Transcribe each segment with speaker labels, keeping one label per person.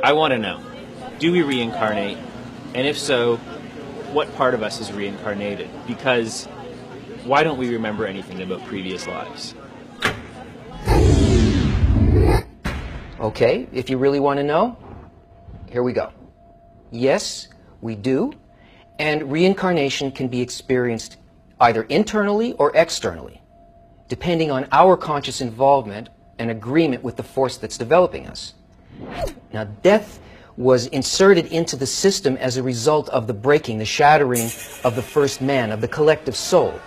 Speaker 1: I want to know, do we reincarnate? And if so, what part of us is reincarnated? Because why don't we remember anything about previous lives?
Speaker 2: Okay, if you really want to know, here we go. Yes, we do, and reincarnation can be experienced either internally or externally, depending on our conscious involvement and agreement with the force that's developing us. Now, death was inserted into the system as a result of the breaking, the shattering of the first man, of the collective soul.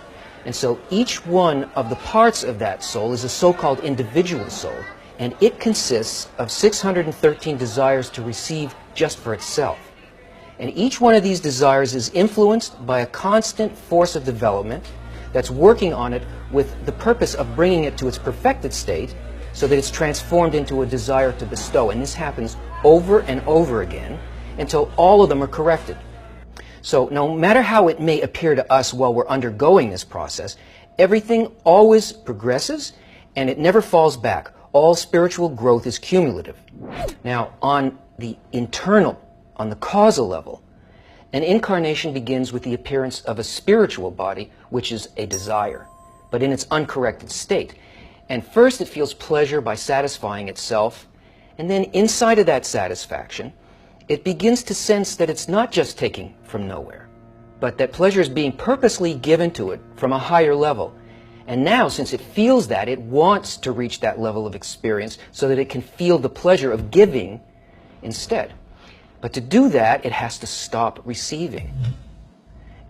Speaker 2: And so each one of the parts of that soul is a so-called individual soul, and it consists of 613 desires to receive just for itself. And each one of these desires is influenced by a constant force of development that's working on it with the purpose of bringing it to its perfected state so that it's transformed into a desire to bestow. And this happens over and over again until all of them are corrected. So no matter how it may appear to us while we're undergoing this process, everything always progresses and it never falls back. All spiritual growth is cumulative. Now, on the internal, on the causal level, an incarnation begins with the appearance of a spiritual body, which is a desire, but in its uncorrected state. And first it feels pleasure by satisfying itself, and then inside of that satisfaction, it begins to sense that it's not just taking from nowhere, but that pleasure is being purposely given to it from a higher level. And now, since it feels that, it wants to reach that level of experience so that it can feel the pleasure of giving instead. But to do that, it has to stop receiving.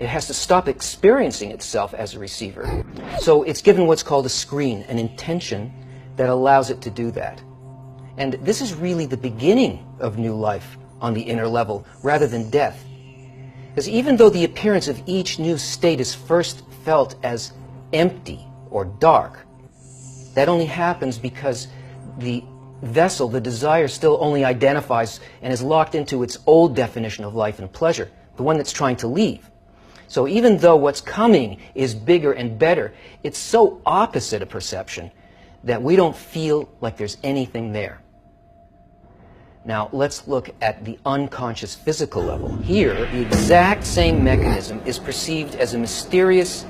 Speaker 2: It has to stop experiencing itself as a receiver. So it's given what's called a screen, an intention that allows it to do that. And this is really the beginning of new life on the inner level, rather than death. Because even though the appearance of each new state is first felt as empty or dark, that only happens because the vessel, the desire, still only identifies and is locked into its old definition of life and pleasure, the one that's trying to leave. So even though what's coming is bigger and better, it's so opposite a perception that we don't feel like there's anything there. Now let's look at the unconscious physical level. Here, the exact same mechanism is perceived as a mysterious,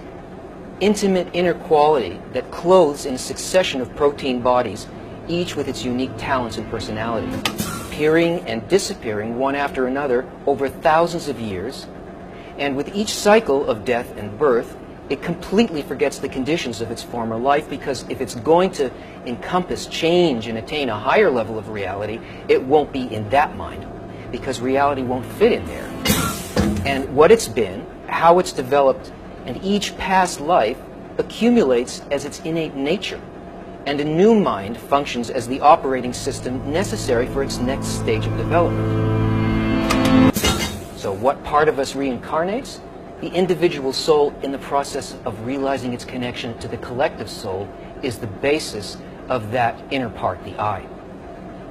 Speaker 2: intimate inner quality that clothes in a succession of protein bodies, each with its unique talents and personality, appearing and disappearing one after another over thousands of years. And with each cycle of death and birth, it completely forgets the conditions of its former life, because if it's going to encompass change and attain a higher level of reality, it won't be in that mind, because reality won't fit in there. And what it's been, how it's developed, and each past life accumulates as its innate nature. And a new mind functions as the operating system necessary for its next stage of development. So what part of us reincarnates? The individual soul, in the process of realizing its connection to the collective soul, is the basis of that inner part, the I.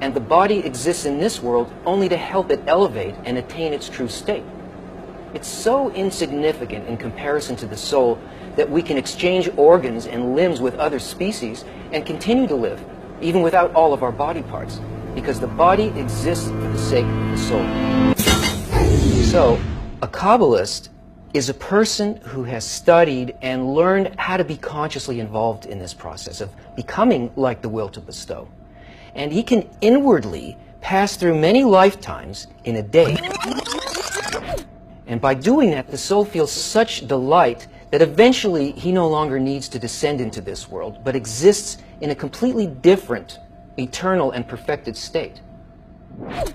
Speaker 2: And the body exists in this world only to help it elevate and attain its true state. It's so insignificant in comparison to the soul that we can exchange organs and limbs with other species and continue to live, even without all of our body parts, because the body exists for the sake of the soul. So, a Kabbalist is a person who has studied and learned how to be consciously involved in this process of becoming like the will to bestow. And he can inwardly pass through many lifetimes in a day. And by doing that, the soul feels such delight that eventually he no longer needs to descend into this world, but exists in a completely different, eternal and perfected state.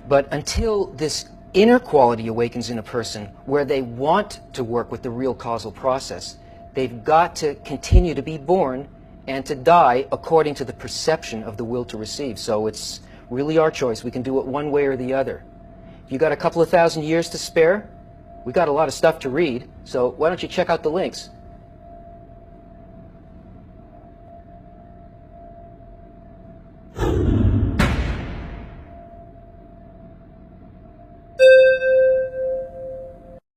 Speaker 2: But until this inner quality awakens in a person where they want to work with the real causal process, they've got to continue to be born and to die according to the perception of the will to receive. So it's really our choice. We can do it one way or the other. If you got a couple of thousand years to spare, we've got a lot of stuff to read, so why don't you check out the links?